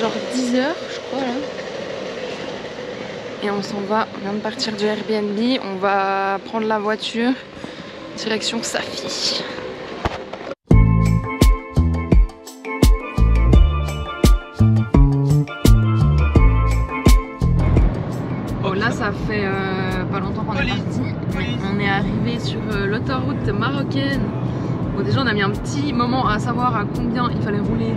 genre 10 h je crois là. Et on s'en va, on vient de partir du Airbnb, on va prendre la voiture, direction Safi. Oh là ça fait pas longtemps qu'on est parti. On est arrivé sur l'autoroute marocaine. Bon déjà on a mis un petit moment à savoir à combien il fallait rouler.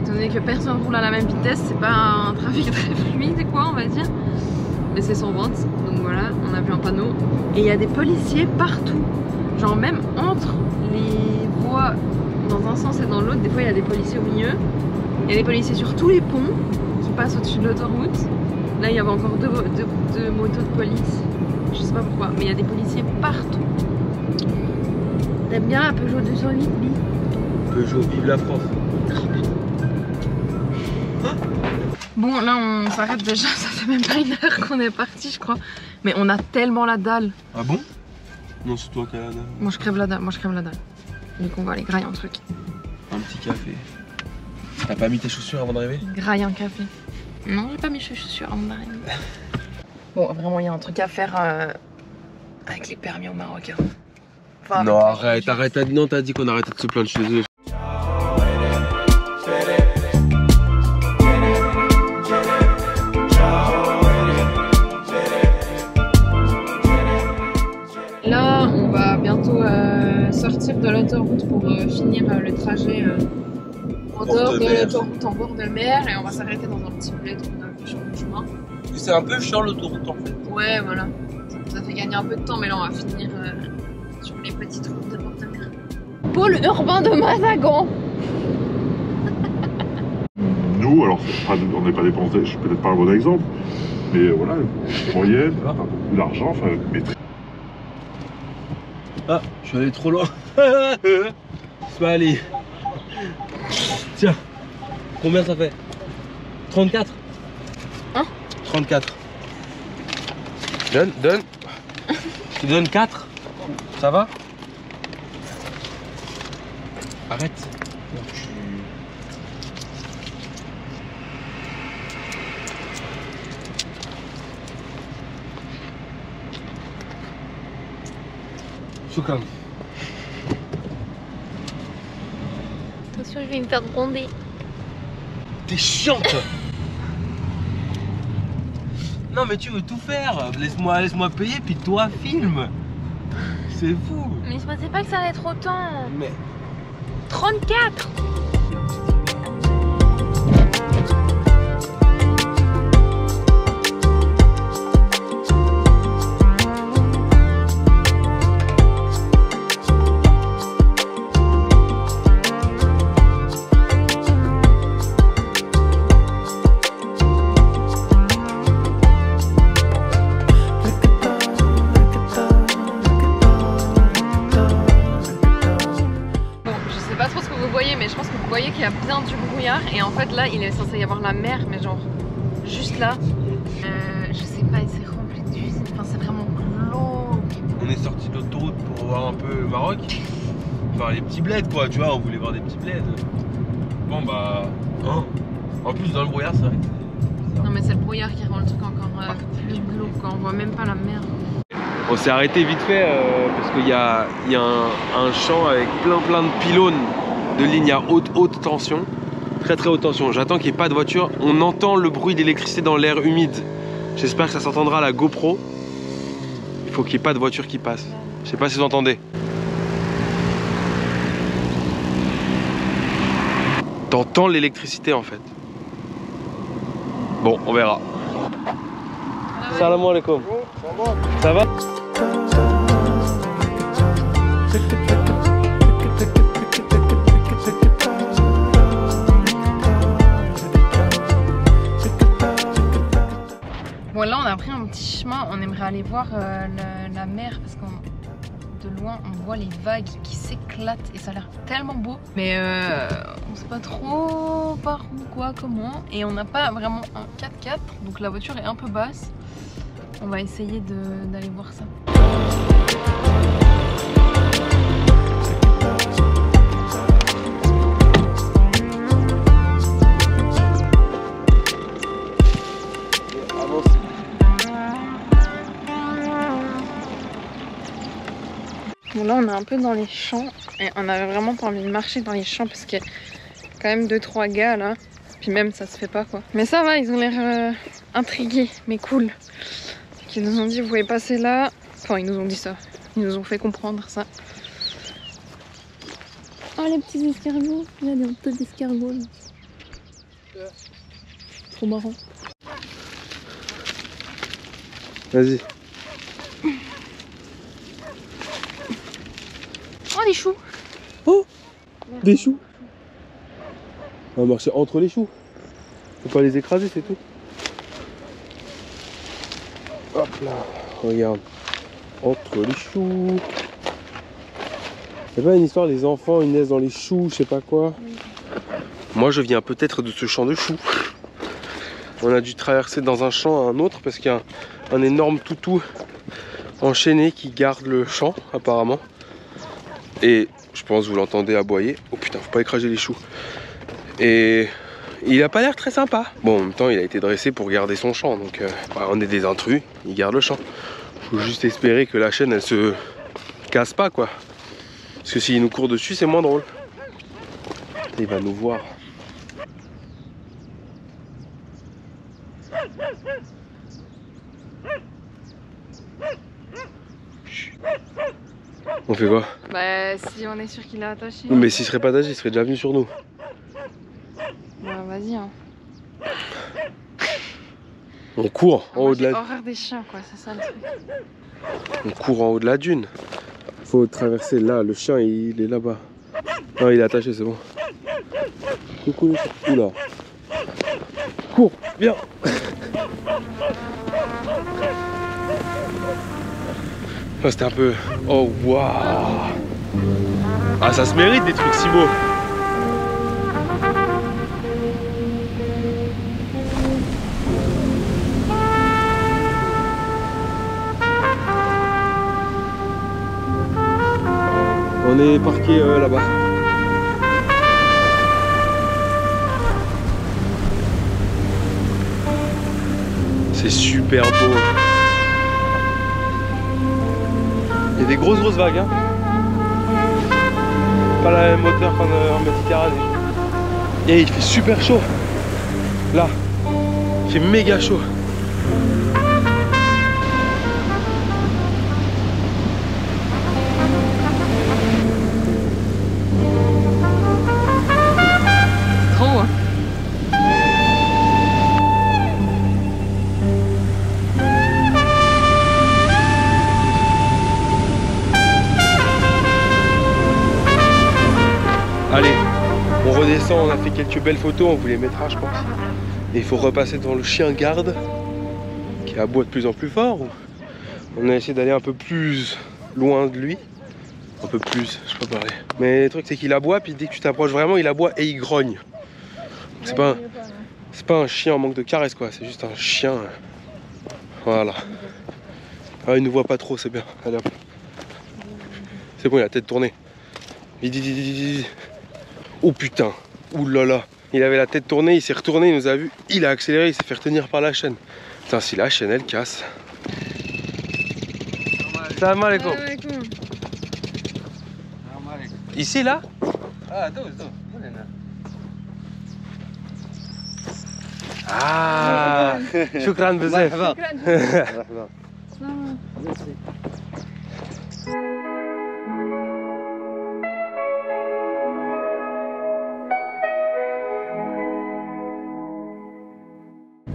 Étant donné que personne roule à la même vitesse, c'est pas un trafic très fluide quoi on va dire. Mais c'est 120, donc voilà, on a vu un panneau. Et il y a des policiers partout. Genre même entre les voies dans un sens et dans l'autre, des fois il y a des policiers au milieu. Il y a des policiers sur tous les ponts qui passent au-dessus de l'autoroute. Là il y avait encore deux motos de police. Je sais pas pourquoi, mais il y a des policiers partout. T'aimes bien la Peugeot 208, Bi? Peugeot, vive la France. Bon là on s'arrête déjà, ça fait même pas 1 heure qu'on est parti je crois. Mais on a tellement la dalle. Ah bon? Non c'est toi qui as la dalle. Moi je crève la dalle, Donc on va aller grailler un truc. Un petit café. T'as pas mis tes chaussures avant d'arriver? Grailler un café. Non j'ai pas mis mes chaussures avant d'arriver. Bon vraiment il y a un truc à faire avec les permis au Maroc. Hein. Enfin, non arrête, non t'as dit qu'on arrêtait de se plaindre, je suis désolé. Là, on va bientôt sortir de l'autoroute pour finir le trajet en dehors de l'autoroute en bord de mer et on va s'arrêter dans un petit bled qu'on a vu sur le chemin. C'est un peu chiant l'autoroute en fait. Ouais, voilà. Ça fait gagner un peu de temps, mais là on va finir sur les petites routes de bord de mer. Pôle urbain de Mazagan. Nous, alors on n'est pas dépensé, je suis peut-être pas un bon exemple, mais voilà, moyenne, pas beaucoup d'argent, enfin, maîtrise. Ah, je suis allé trop loin. C'est pas allé. Tiens, combien ça fait? 34. Hein? 34. Donne. Je te donne 4. Ça va? Arrête. Choukran. Attention, je vais me faire gronder. T'es chiante. Non mais tu veux tout faire. Laisse-moi payer puis toi filme. C'est fou. Mais je pensais pas que ça allait être autant. Mais 34. Mais je pense que vous voyez qu'il y a bien du brouillard et en fait là il est censé y avoir la mer mais genre juste là je sais pas, il s'est rempli d'usines, enfin c'est vraiment glauque. On est sorti de l'autoroute pour voir un peu le Maroc, enfin les petits bleds quoi, tu vois, on voulait voir des petits bleds. Bon bah hein. En plus dans le brouillard c'est vrai que c'est... Non mais c'est le brouillard qui rend le truc encore plus glauque quoi, on voit même pas la mer. On s'est arrêté vite fait parce qu'il y a un champ avec plein de pylônes de lignes à haute tension, très haute tension. J'attends qu'il n'y ait pas de voiture. On entend le bruit d'électricité dans l'air humide. J'espère que ça s'entendra à la GoPro. Il faut qu'il n'y ait pas de voiture qui passe. Je sais pas si vous entendez. T'entends l'électricité en fait. Bon, on verra. Salam alaikum. Ça va? Bon là on a pris un petit chemin, on aimerait aller voir la mer parce que de loin on voit les vagues qui s'éclatent et ça a l'air tellement beau. Mais on sait pas trop par où, quoi, comment. Et on n'a pas vraiment un 4x4 donc la voiture est un peu basse. On va essayer d'aller voir ça. on est un peu dans les champs et on avait vraiment pas envie de marcher dans les champs parce qu'il y a quand même 2-3 gars là. Puis même ça se fait pas quoi. Mais ça va, ils ont l'air intrigués, mais cool. Donc, ils nous ont dit vous pouvez passer là. Enfin ils nous ont dit ça. Ils nous ont fait comprendre ça. Oh les petits escargots, il y a des tas d'escargots là. Trop marrant. Vas-y. Oh des choux. Oh, des choux. On va marcher entre les choux. Faut pas les écraser, c'est tout. Hop là, regarde. Entre les choux. C'est pas une histoire, les enfants ils naissent dans les choux, je sais pas quoi. Oui. Moi je viens peut-être de ce champ de choux. On a dû traverser dans un champ à un autre parce qu'il y a un énorme toutou enchaîné qui garde le champ apparemment. Et je pense que vous l'entendez aboyer. Oh putain, faut pas écraser les choux. Et il a pas l'air très sympa. Bon, en même temps, il a été dressé pour garder son champ. Donc, on est des intrus, il garde le champ. Faut juste espérer que la chaîne, elle se casse pas, quoi. Parce que s'il nous court dessus, c'est moins drôle. Il va nous voir. On fait quoi? Bah si on est sûr qu'il est attaché. Mais s'il serait pas attaché, il serait déjà venu sur nous. Bah vas-y hein. On court en haut de la... J'ai horreur des chiens quoi, c'est ça le truc. On court en haut de la dune. Faut traverser là, le chien il est là-bas. Non il est attaché, c'est bon. Coucou les chiens. Oula. Cours, viens. Oh, c'était un peu... Oh waouh. Ah ça se mérite des trucs si beaux. On est parqué là-bas. C'est super beau. Il y a des grosses vagues hein. Pas la même hauteur qu'en Méditerranée. Et il fait super chaud. Là. Il fait méga chaud. Trop. Allez, on redescend, on a fait quelques belles photos, on vous les mettra je pense. Et il faut repasser dans le chien garde qui aboie de plus en plus fort. On a essayé d'aller un peu plus loin de lui. Un peu plus, je peux pas parler. Mais le truc c'est qu'il aboie, puis dès que tu t'approches vraiment, il aboie et il grogne. C'est pas un chien en manque de caresse quoi, c'est juste un chien. Voilà. Ah il ne voit pas trop, c'est bien. Allez hop. C'est bon, il a la tête tournée. Vite, vite, vite, vite, vite. Oh putain, oulala. Il avait la tête tournée, il s'est retourné, il nous a vu, il a accéléré, il s'est fait retenir par la chaîne. Putain, si la chaîne elle casse. Salam alaikum. Ici là? Ah, shukran bzaf.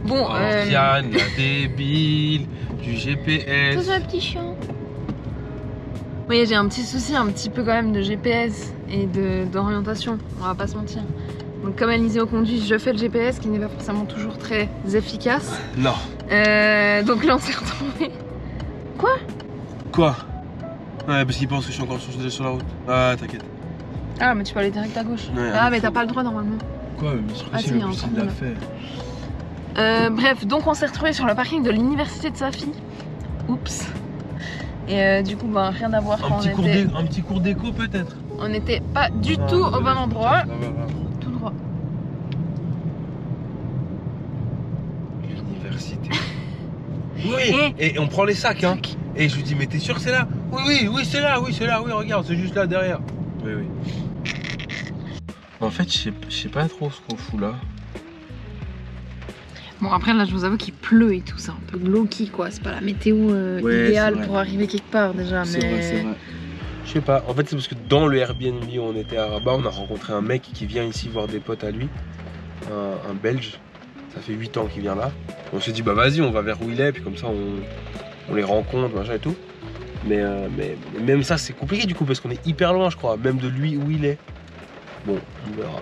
Bon, Yann, la débile, du GPS. Tout ça, petit chien. Oui, j'ai un petit souci un petit peu quand même de GPS et d'orientation, on va pas se mentir. Donc comme Alizéo conduit, je fais le GPS qui n'est pas forcément toujours très efficace. Non. Donc là on s'est retrouvés. Quoi? Quoi? Ouais, parce qu'il pense que je suis encore sur la route. Ah, t'inquiète. Ah, mais tu peux aller direct à gauche. Ouais, ah, mais t'as pas le droit normalement. Quoi? Mais je Ah, si, le plus il l'a fait. Bref, donc on s'est retrouvés sur le parking de l'université de sa fille. Oups. Et du coup, bah, rien à voir quand on était... Un petit cours d'écho peut-être. On n'était pas du tout au bon endroit. Tout droit. L'université. Oui, et on prend les sacs hein. Et je lui dis mais t'es sûr que c'est là? Oui, c'est là, oui, regarde, c'est juste là derrière. Oui. En fait, je sais pas trop ce qu'on fout là. Bon, après, là, je vous avoue qu'il pleut et tout, c'est un peu glauque, quoi. C'est pas la météo idéale pour arriver quelque part, déjà. C'est vrai. Je sais pas, en fait, c'est parce que dans le Airbnb où on était à Rabat, on a rencontré un mec qui vient ici voir des potes à lui, un Belge. Ça fait 8 ans qu'il vient là. On s'est dit, bah vas-y, on va vers où il est, puis comme ça, on les rencontre, machin et tout. Mais même ça, c'est compliqué du coup, parce qu'on est hyper loin, je crois, même de lui où il est. Bon, on verra.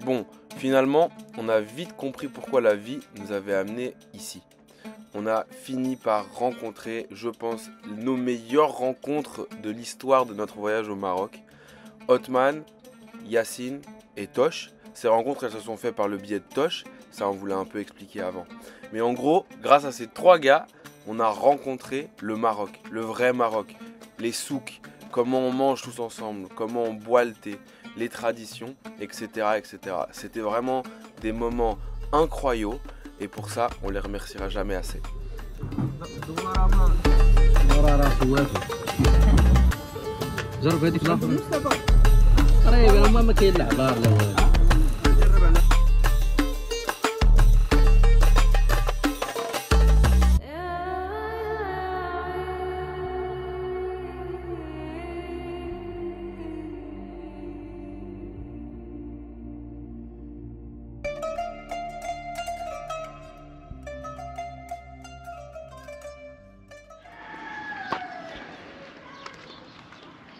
Bon, finalement, on a vite compris pourquoi la vie nous avait amenés ici. On a fini par rencontrer, je pense, nos meilleures rencontres de l'histoire de notre voyage au Maroc. Othman, Yacine et Tosh. Ces rencontres, elles se sont faites par le biais de Tosh. Ça, on vous l'a un peu expliqué avant. Mais en gros, grâce à ces 3 gars, on a rencontré le Maroc, le vrai Maroc. Les souks, comment on mange tous ensemble, comment on boit le thé, les traditions, etc. etc. C'était vraiment des moments incroyables. Et pour ça, on les remerciera jamais assez.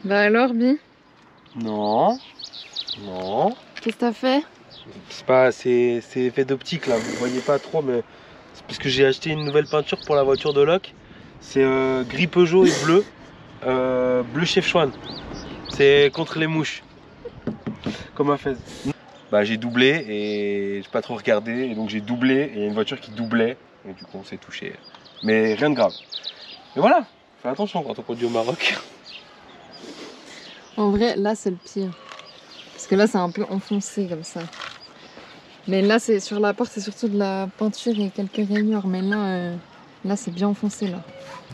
Bah alors, Bi, Non. qu'est-ce que t'as fait? C'est effet d'optique là, vous voyez pas trop, mais c'est parce que j'ai acheté une nouvelle peinture pour la voiture de Locke. C'est gris Peugeot et bleu, bleu Chef Chouane. C'est contre les mouches, comme un fez. Bah j'ai doublé et j'ai pas trop regardé, et donc j'ai doublé et il y a une voiture qui doublait, et du coup on s'est touché. Mais rien de grave. Mais voilà, fais attention quand on conduit au Maroc. En vrai, là, c'est le pire. Parce que là, c'est un peu enfoncé comme ça. Mais là, c'est sur la porte, c'est surtout de la peinture et quelques rayures. Mais là, là c'est bien enfoncé, là.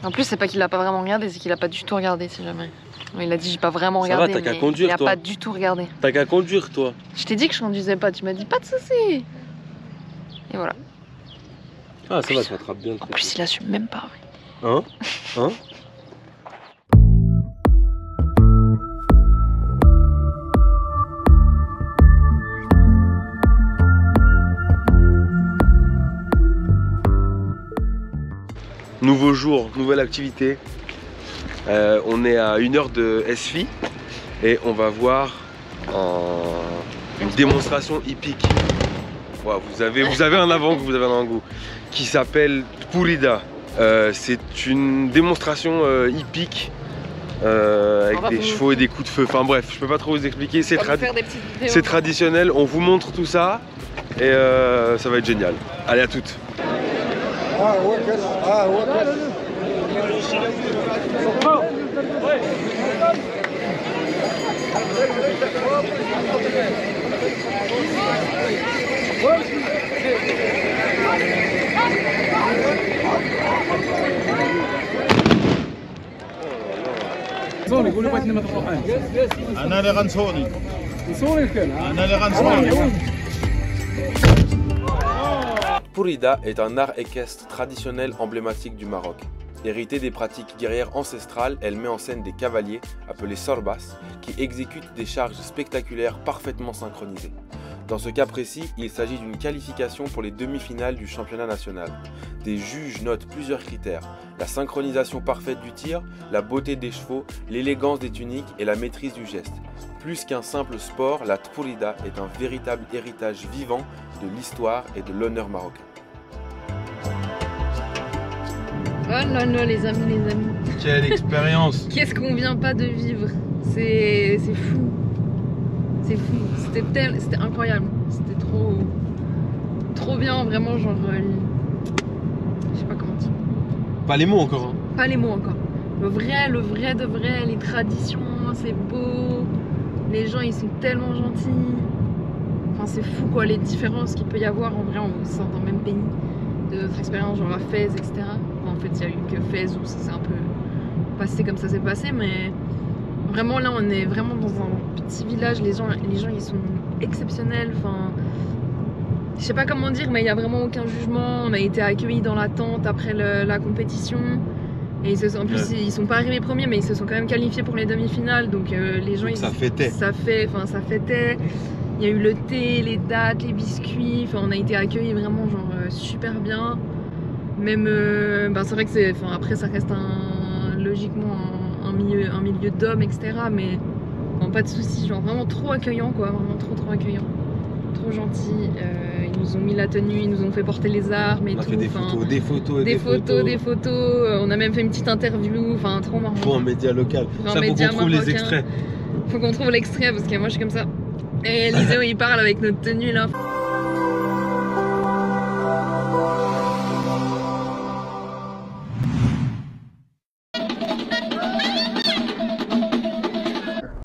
En plus, c'est pas qu'il a pas vraiment regardé, c'est qu'il a pas du tout regardé, si jamais. Il a dit, j'ai pas vraiment regardé. Ça va, t'as qu'à conduire, il a toi. pas du tout regardé. T'as qu'à conduire, toi. Je t'ai dit que je conduisais pas, tu m'as dit, pas de soucis. Et voilà. Ah, ça va, ça attrape bien le En truc. plus, il assume même pas. Hein? Nouveau jour, nouvelle activité. On est à 1 heure de SFI et on va voir une démonstration hippique. Ouais, vous avez un avant-goût, qui s'appelle Tpourida. C'est une démonstration hippique avec des chevaux et des coups de feu. Enfin bref, je peux pas trop vous expliquer. C'est traditionnel. On vous montre tout ça et ça va être génial. Allez, à toutes. أنا اللي غنصوني أنا اللي غنصوني. Tpourida est un art équestre traditionnel emblématique du Maroc. Héritée des pratiques guerrières ancestrales, elle met en scène des cavaliers, appelés sorbas, qui exécutent des charges spectaculaires parfaitement synchronisées. Dans ce cas précis, il s'agit d'une qualification pour les demi-finales du championnat national. Des juges notent plusieurs critères: la synchronisation parfaite du tir, la beauté des chevaux, l'élégance des tuniques et la maîtrise du geste. Plus qu'un simple sport, la Tpourida est un véritable héritage vivant de l'histoire et de l'honneur marocain. Oh là là, les amis. Quelle expérience! Qu'est-ce qu'on vient pas de vivre? C'est fou. C'est fou. C'était incroyable. C'était trop bien, vraiment, genre... je sais pas comment dire. Pas les mots encore. Hein. Pas les mots encore. Le vrai de vrai, les traditions, c'est beau. Les gens, ils sont tellement gentils. Enfin, c'est fou, quoi, les différences qu'il peut y avoir en vrai en sein d'un même pays. De notre expérience, genre à Fès, etc. Enfin, en fait, il y a eu que Fès où c'est un peu passé comme ça s'est passé, mais vraiment là on est vraiment dans un petit village, les gens ils sont exceptionnels, enfin je sais pas comment dire, mais il y a vraiment aucun jugement. On a été accueillis dans la tente après la compétition et en plus ils sont pas arrivés premiers, mais ils se sont quand même qualifiés pour les demi-finales, donc les gens ça fêtait. ça fêtait. Il y a eu le thé, les dattes, les biscuits, enfin on a été accueillis vraiment genre super bien. Même c'est vrai que c'est, après ça reste logiquement un milieu d'hommes, etc. Mais pas de soucis, genre vraiment trop accueillant quoi, vraiment trop accueillant, trop gentil. Ils nous ont mis la tenue, ils nous ont fait porter les armes et on a tout. fait des photos. On a même fait une petite interview, enfin trop marrant. Pour un média local. Pour ça un faut média qu'on trouve marocain. les extraits. Faut qu'on trouve l'extrait parce que moi je suis comme ça. Et Eliseo il parle avec notre tenue là.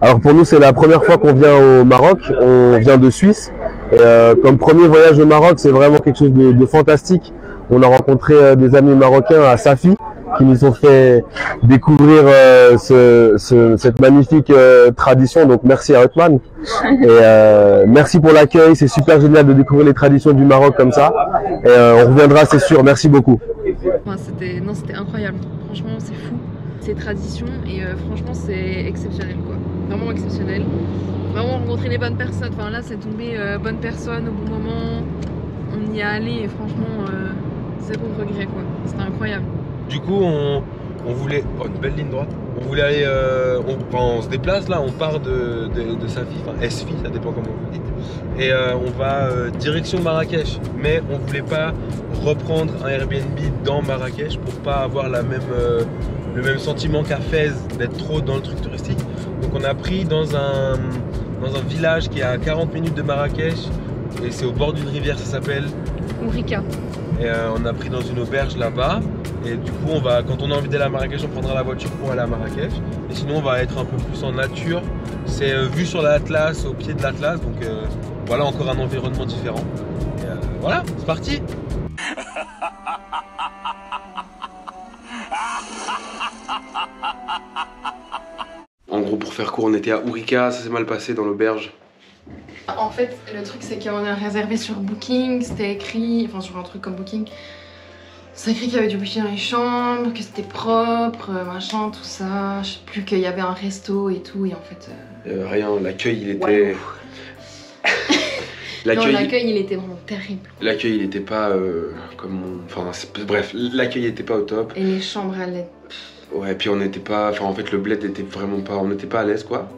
Alors pour nous c'est la première fois qu'on vient au Maroc, on vient de Suisse et comme premier voyage au Maroc c'est vraiment quelque chose de fantastique. On a rencontré des amis marocains à Safi qui nous ont fait découvrir cette magnifique tradition, donc merci à Othman et merci pour l'accueil, c'est super génial de découvrir les traditions du Maroc comme ça et on reviendra c'est sûr, merci beaucoup. C'était incroyable, franchement c'est fou ces traditions et franchement c'est exceptionnel quoi. Vraiment exceptionnel, vraiment rencontrer les bonnes personnes, enfin là c'est tombé bonne personne au bon moment, on y est allé et franchement zéro regret quoi, c'était incroyable. Du coup on voulait, une belle ligne droite, on voulait aller, on se déplace là, on part de Safi, enfin Esfi, ça dépend comment vous dites, et on va direction Marrakech, mais on voulait pas reprendre un Airbnb dans Marrakech pour pas avoir le même sentiment qu'à Fès d'être trop dans le truc touristique. Donc on a pris dans un village qui est à 40 minutes de Marrakech et c'est au bord d'une rivière, ça s'appelle Ourika. Et on a pris dans une auberge là-bas et du coup quand on a envie d'aller à Marrakech on prendra la voiture pour aller à Marrakech et sinon on va être un peu plus en nature, c'est vu sur l'Atlas, au pied de l'Atlas, donc voilà encore un environnement différent et voilà, c'est parti. En gros, pour faire court, on était à Ourika, ça s'est mal passé dans l'auberge. En fait, le truc c'est qu'on a réservé sur Booking, c'était écrit, enfin sur un truc comme Booking, c'est écrit qu'il y avait du wifi dans les chambres, que c'était propre, machin, tout ça. Je sais plus qu'il y avait un resto et tout, et en fait... Rien, l'accueil il était... Ouais. L'accueil... Non, l'accueil il était vraiment terrible. L'accueil il était pas comme on... Enfin bref, l'accueil était pas au top. Et les chambres elles... Ouais, puis on n'était pas... Enfin en fait le bled était vraiment pas... On n'était pas à l'aise quoi.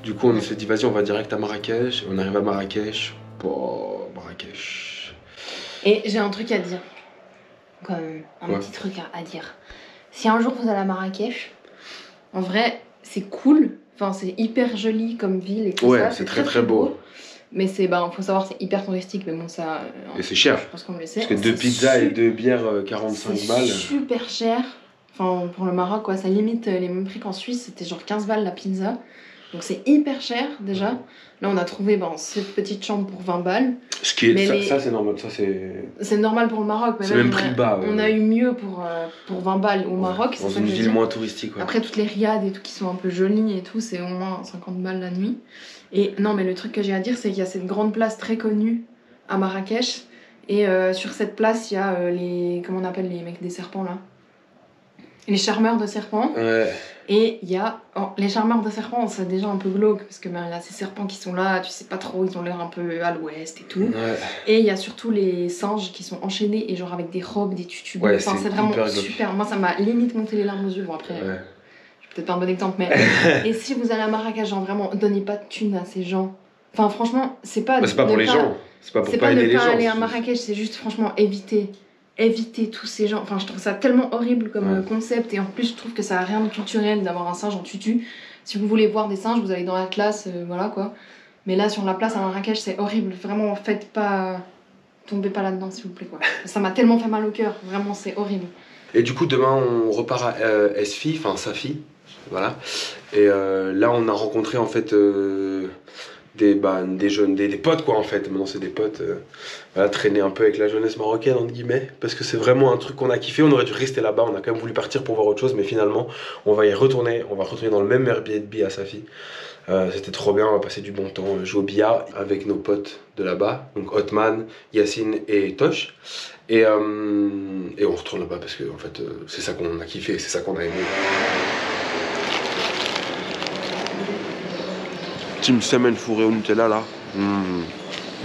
Du coup on s'est dit vas-y on va direct à Marrakech. On arrive à Marrakech. Bon, Marrakech... Et j'ai un truc à dire. Quand même, un petit truc à dire. Si un jour vous allez à Marrakech, en vrai c'est cool. Enfin c'est hyper joli comme ville et tout ça. Ouais, c'est très beau. Mais c'est, faut savoir, c'est hyper touristique, mais bon, ça... Et c'est cher. Je pense qu'on le sait. Parce que 2 pizzas et 2 bières, 45 balles. C'est super cher. Enfin, pour le Maroc, quoi, ça limite les mêmes prix qu'en Suisse. C'était genre 15 balles la pizza. Donc c'est hyper cher, déjà. Là, on a trouvé cette petite chambre pour 20 balles. Ce qui est... Ça, c'est normal. Ça, c'est normal pour le Maroc. C'est même prix bas. On a eu mieux pour 20 balles au Maroc. Dans une ville moins touristique, ouais. Après, toutes les riades et tout qui sont un peu jolies et tout, c'est au moins 50 balles la nuit. Et non, mais le truc que j'ai à dire, c'est qu'il y a cette grande place très connue à Marrakech. Et sur cette place, il y a les... Comment on appelle les mecs des serpents, là? Les charmeurs de serpents. Ouais. Et il y a... Oh, les charmeurs de serpents, c'est déjà un peu glauque, parce que il y a ces serpents qui sont là, tu sais pas trop, ils ont l'air un peu à l'ouest et tout. Ouais. Et il y a surtout les singes qui sont enchaînés, et genre avec des robes, des tutus. Ouais, enfin, c'est vraiment super. Moi, ça m'a limite monté les larmes aux yeux. Bon, après... Ouais. Peut-être pas un bon exemple, mais... Et si vous allez à Marrakech, genre vraiment, donnez pas de thunes à ces gens. Enfin, franchement, c'est pas... c'est pas pour les gens. C'est pas pour pas aider les gens. C'est pas aller à Marrakech, c'est juste, franchement, éviter tous ces gens. Enfin, je trouve ça tellement horrible comme concept. Et en plus, je trouve que ça a rien de culturel d'avoir un singe en tutu. Si vous voulez voir des singes, vous allez dans la classe, voilà quoi. Mais là, sur la place à Marrakech, c'est horrible. Vraiment, faites pas... Tombez pas là-dedans, s'il vous plaît, quoi. Ça m'a tellement fait mal au cœur. Vraiment, c'est horrible. Et du coup, demain, on repart à Esfi, enfin Safi. Voilà. Et là, on a rencontré en fait des potes quoi en fait. Maintenant c'est des potes, voilà, traîner un peu avec la jeunesse marocaine entre guillemets, parce que c'est vraiment un truc qu'on a kiffé. On aurait dû rester là-bas, on a quand même voulu partir pour voir autre chose, mais finalement on va y retourner, on va retourner dans le même Airbnb à Safi. C'était trop bien, on va passer du bon temps, jouer au billard avec nos potes de là-bas, donc Othman, Yacine et Tosh. Et on retourne là-bas parce que en fait c'est ça qu'on a kiffé, c'est ça qu'on a aimé. Team semaine fourrée au Nutella là,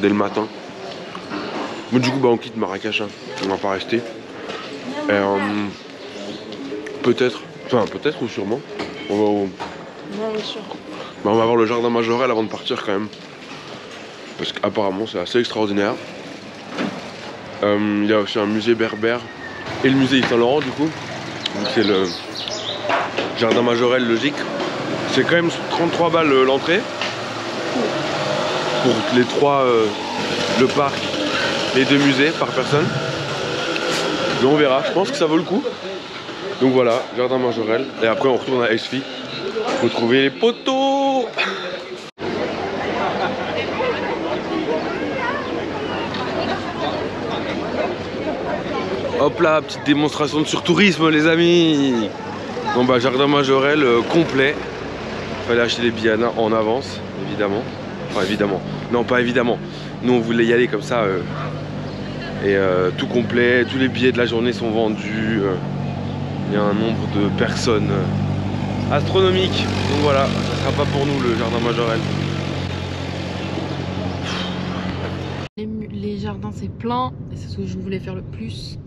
dès le matin. Mais du coup bah on quitte Marrakech, hein. On va pas rester. Et peut-être ou sûrement, on va voir le jardin Majorelle avant de partir quand même. Parce qu'apparemment c'est assez extraordinaire. Il y a aussi un musée berbère et le musée Yves Saint Laurent du coup. C'est le jardin Majorelle logique. C'est quand même 33 balles l'entrée. Pour les trois, le parc, les 2 musées par personne. Mais on verra, je pense que ça vaut le coup. Donc voilà, jardin Majorelle. Et après on retourne à Esfi pour trouver les poteaux. Hop là, petite démonstration de surtourisme les amis. Bon bah jardin Majorelle complet. Fallait acheter les billets en avance, évidemment. Enfin évidemment, non pas évidemment. Nous on voulait y aller comme ça. Tout complet, tous les billets de la journée sont vendus. Il y a un nombre de personnes astronomique. Donc voilà, ça sera pas pour nous le jardin Majorelle. Les jardins c'est plein, et c'est ce que je voulais faire le plus.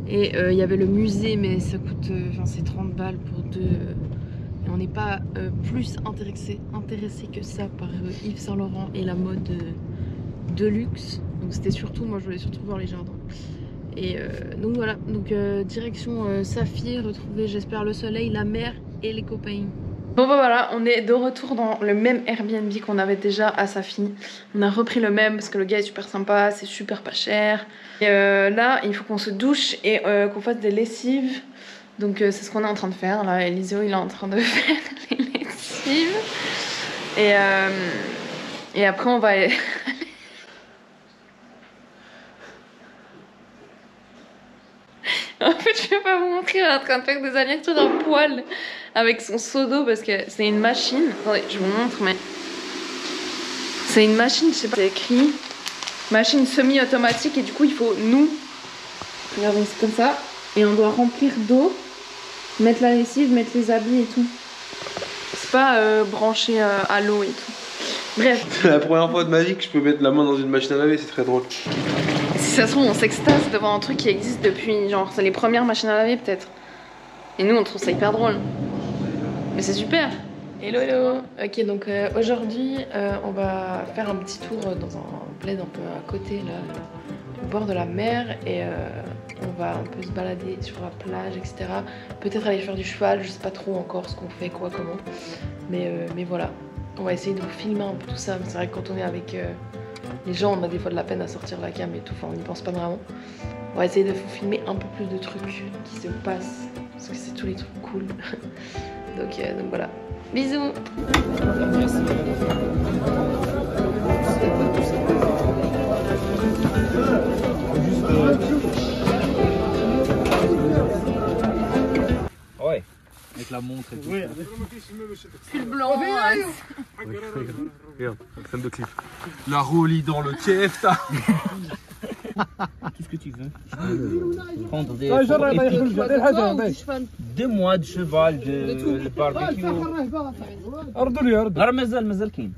Et il y avait le musée, mais ça coûte, c'est 30 balles pour 2. Et on n'est pas plus intéressé que ça par Yves Saint Laurent et la mode de luxe. Donc c'était surtout, moi je voulais surtout voir les jardins. Et donc voilà, donc direction Safi, retrouver j'espère le soleil, la mer et les copains. Bon bah voilà, on est de retour dans le même Airbnb qu'on avait déjà à Safi. On a repris le même parce que le gars est super sympa, c'est super pas cher. Et là, il faut qu'on se douche et qu'on fasse des lessives. Donc c'est ce qu'on est en train de faire. Là, Eliseo, il est en train de faire les lessives. Et après, on va... En fait, je vais pas vous montrer, il est en train de faire des allers-retours d'un poil avec son seau d'eau parce que c'est une machine. Attendez, je vous montre, mais c'est une machine, je sais pas, c'est écrit machine semi-automatique et du coup, il faut nous, regardez, c'est comme ça, et on doit remplir d'eau, mettre la lessive, mettre les habits et tout. C'est pas branché à l'eau et tout. Bref. C'est la première fois de ma vie que je peux mettre la main dans une machine à laver, c'est très drôle. Si ça se trouve, on s'extase devant un truc qui existe depuis, genre, c'est les premières machines à laver peut-être. Et nous, on trouve ça hyper drôle. Mais c'est super. Hello, hello. Ok, donc aujourd'hui, on va faire un petit tour dans un bled un peu à côté, là, au bord de la mer. Et on va un peu se balader sur la plage, etc. Peut-être aller faire du cheval, je sais pas trop encore ce qu'on fait, quoi, comment. Mais voilà. On va essayer de vous filmer un peu tout ça. C'est vrai que quand on est avec les gens, on a des fois de la peine à sortir la cam et tout. Enfin, on n'y pense pas vraiment. On va essayer de vous filmer un peu plus de trucs qui se passent. Parce que c'est tous les trucs cool. donc voilà. Bisous. Ouais. Avec la montre et tout. Oui. Pull blanc. Regarde, scène de clip. La roulie dans le Tiefta. Tout ce que tu veux. Prendre des 2 mois de cheval, de barbecue. غير مازال كاين.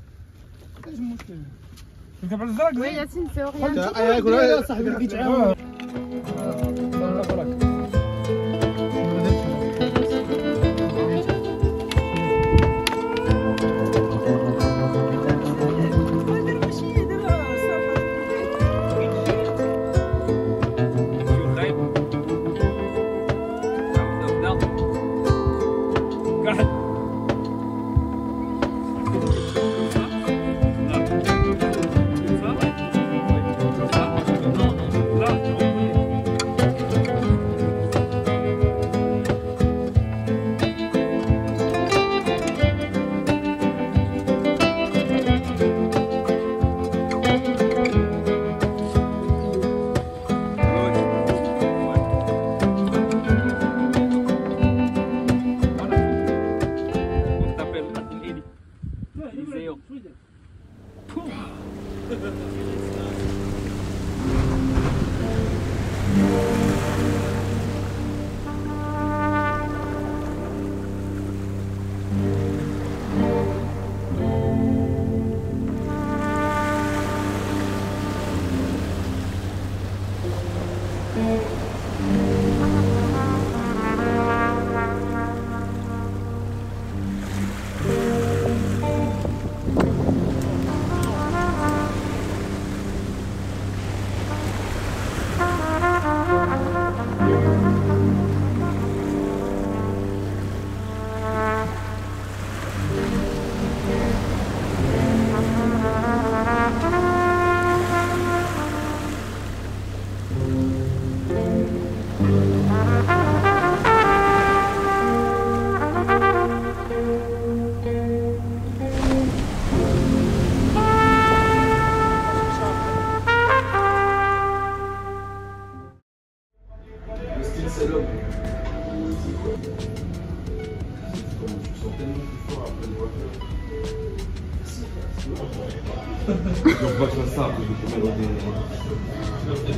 Oui, Yacine, c'est Oriane.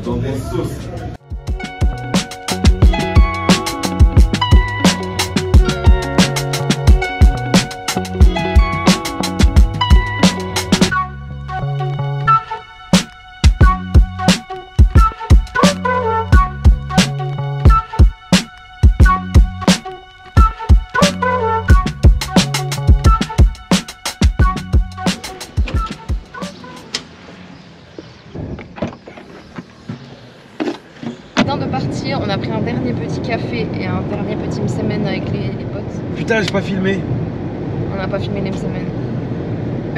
Dans des sauces. De partir, on a pris un dernier petit café et un dernier petit msemen avec les potes. Putain, j'ai pas filmé. On n'a pas filmé les msemen.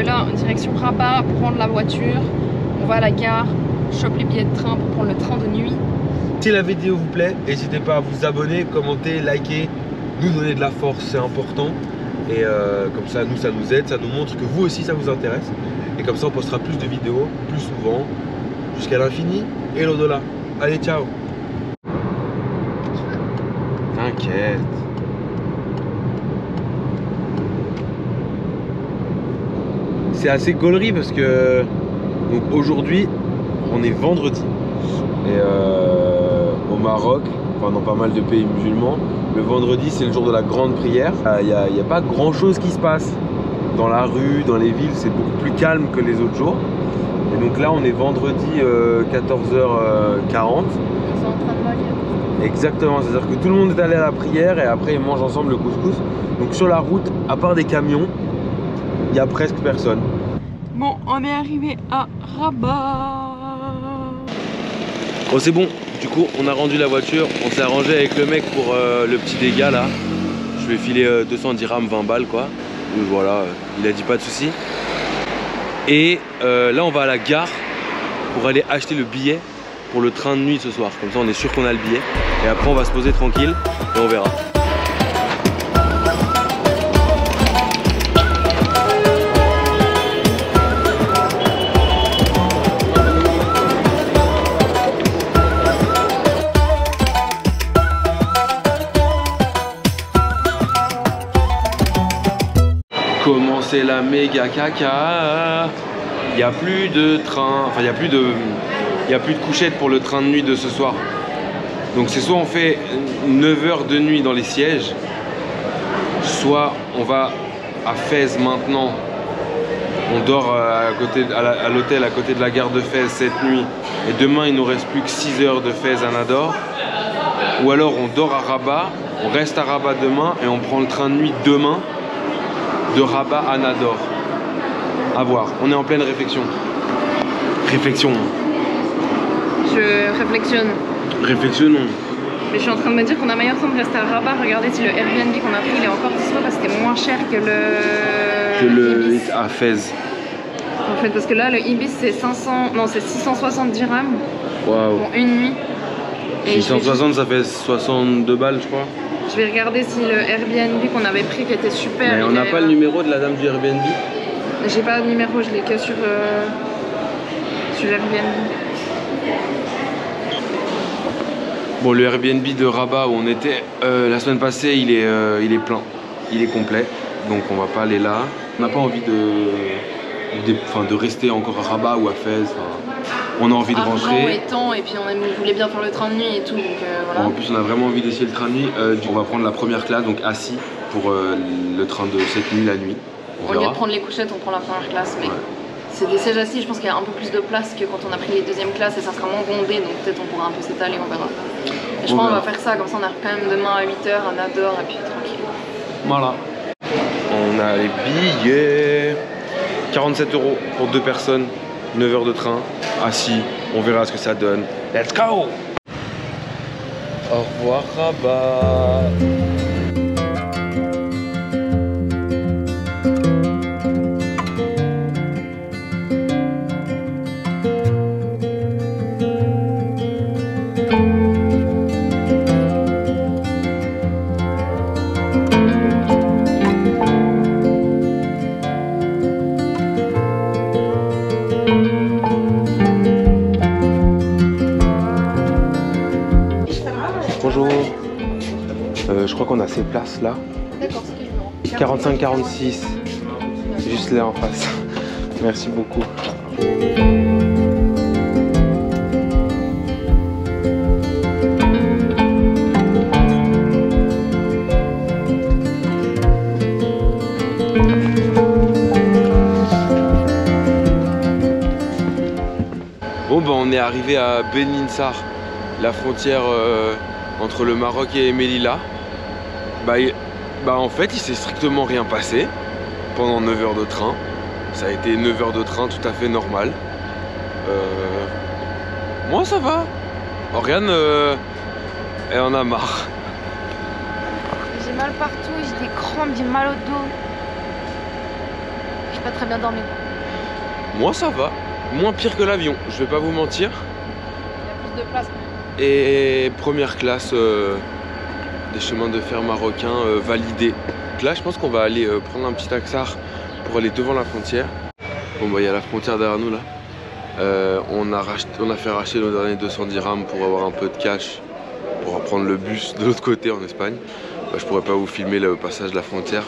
Là, en direction Rabat, prendre la voiture, on va à la gare, chope les billets de train pour prendre le train de nuit. Si la vidéo vous plaît, n'hésitez pas à vous abonner, commenter, liker, nous donner de la force, c'est important. Et comme ça, nous, ça nous aide, ça nous montre que vous aussi, ça vous intéresse. Et comme ça, on postera plus de vidéos, plus souvent, jusqu'à l'infini et l'au-delà. Allez, ciao. T'inquiète. C'est assez gaulerie parce que donc aujourd'hui on est vendredi et au Maroc, enfin dans pas mal de pays musulmans, le vendredi c'est le jour de la grande prière. Il n'y a pas grand chose qui se passe dans la rue, dans les villes, c'est beaucoup plus calme que les autres jours. Et donc là on est vendredi 14h40. Exactement, c'est-à-dire que tout le monde est allé à la prière et après ils mangent ensemble le couscous. Donc sur la route, à part des camions, il n'y a presque personne. Bon, on est arrivé à Rabat. Bon, c'est bon, du coup on a rendu la voiture, on s'est arrangé avec le mec pour le petit dégât là. Je vais filer 200 dirhams, 20 balles quoi. Donc voilà, il a dit pas de soucis. Et là on va à la gare pour aller acheter le billet pour le train de nuit ce soir. Comme ça on est sûr qu'on a le billet. Et après on va se poser tranquille et on verra. Comment c'est la méga caca. Il n'y a plus de train, enfin il n'y a plus de couchette pour le train de nuit de ce soir. Donc c'est soit on fait 9 heures de nuit dans les sièges, soit on va à Fès maintenant. On dort à l'hôtel à côté de la gare de Fès cette nuit. Et demain il nous reste plus que 6 heures de Fès à Nador. Ou alors on dort à Rabat, on reste à Rabat demain et on prend le train de nuit demain de Rabat à Nador. À voir, on est en pleine réflexion. Réflexion. Je réflexionne. Réflexionnons. Mais je suis en train de me dire qu'on a meilleur temps de rester à Rabat. Regardez si le Airbnb qu'on a pris il est encore dispo parce que c'était moins cher que le Ibis. À Fès. En fait, parce que là le Ibis c'est 660 dirhams. Waouh. Pour une nuit. Et 660 ça fait 62 balles je crois. Je vais regarder si le Airbnb qu'on avait pris qui était super. Mais on n'a pas le numéro de la dame du Airbnb. J'ai pas de numéro, je l'ai que sur Airbnb. Bon, le Airbnb de Rabat où on était la semaine passée, il est plein, il est complet, donc on va pas aller là. On n'a pas envie de rester encore à Rabat ou à Fès. On a envie de rentrer. Et puis on voulait bien faire le train de nuit et tout. Donc, voilà. En plus, on a vraiment envie d'essayer le train de nuit. On va prendre la première classe, donc assis, pour le train de cette nuit, la nuit. Au lieu de prendre les couchettes, on prend la première classe. Mais c'est des sièges assis, je pense qu'il y a un peu plus de place que quand on a pris les deuxièmes classes et ça sera moins bondé. Donc peut-être on pourra un peu s'étaler, on verra. Et je pense qu'on va faire ça, comme ça on arrive quand même demain à 8h à Nador et puis tranquille. Voilà. On a les billets. 47 € pour 2 personnes, 9 heures de train, assis, on verra ce que ça donne. Let's go! Au revoir Rabat. Bonjour. Je crois qu'on a ces places là. D'accord, c'est quel numéro? 45-46. Juste là en face. Merci beaucoup. Bon bah on est arrivé à Beninsar, la frontière entre le Maroc et Melilla. Bah en fait il s'est strictement rien passé pendant 9 heures de train. Ça a été 9 heures de train tout à fait normal. Moi ça va. Oriane elle en a marre. J'ai mal partout, j'ai des crampes, j'ai mal au dos. J'ai pas très bien dormi. Moi ça va. Moins pire que l'avion, je vais pas vous mentir. Il y a plus de place. Et première classe des chemins de fer marocains validés. Donc là je pense qu'on va aller prendre un petit taxar pour aller devant la frontière. Bon bah il y a la frontière derrière nous là. On a fait racheter nos derniers 200 dirhams pour avoir un peu de cash pour prendre le bus de l'autre côté en Espagne. Bah, je pourrais pas vous filmer le passage de la frontière,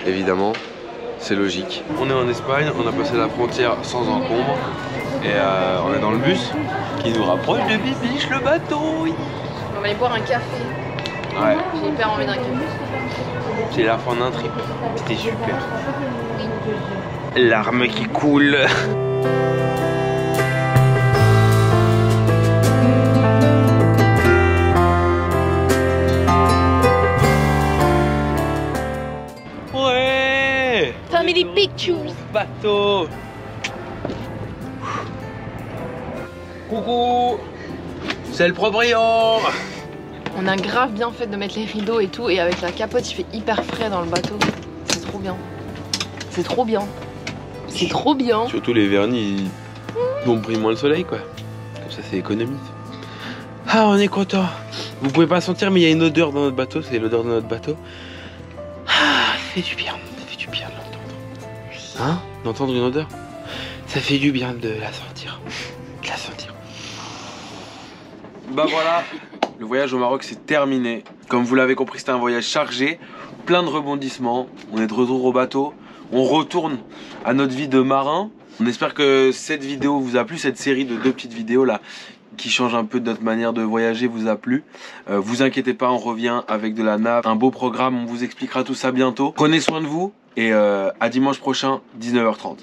évidemment. C'est logique. On est en Espagne, on a passé la frontière sans encombre et on est dans le bus qui nous rapproche de Bibiche le bateau. On va aller boire un café. Ouais. J'ai hyper envie d'un café. C'est la fin d'un trip. C'était super. Larmes qui coulent. Ouais. Family pictures. Bateau. Coucou. C'est le proprio. On a grave bien fait de mettre les rideaux et tout, et avec la capote il fait hyper frais dans le bateau. C'est trop bien. C'est trop bien. C'est trop bien. Surtout les vernis, ils vont briller moins le soleil quoi. Comme ça c'est économique. Ah on est content. Vous pouvez pas sentir mais il y a une odeur dans notre bateau, c'est l'odeur de notre bateau. Ah, ça fait du bien de l'entendre. Hein? D'entendre une odeur? Ça fait du bien de la sentir. De la sentir. Bah voilà. Le voyage au Maroc c'est terminé. Comme vous l'avez compris, c'était un voyage chargé, plein de rebondissements. On est de retour au bateau, on retourne à notre vie de marin. On espère que cette vidéo vous a plu, cette série de 2 petites vidéos là qui changent un peu de notre manière de voyager vous a plu. Vous inquiétez pas, on revient avec de la nappe, un beau programme, on vous expliquera tout ça bientôt. Prenez soin de vous et à dimanche prochain, 19h30.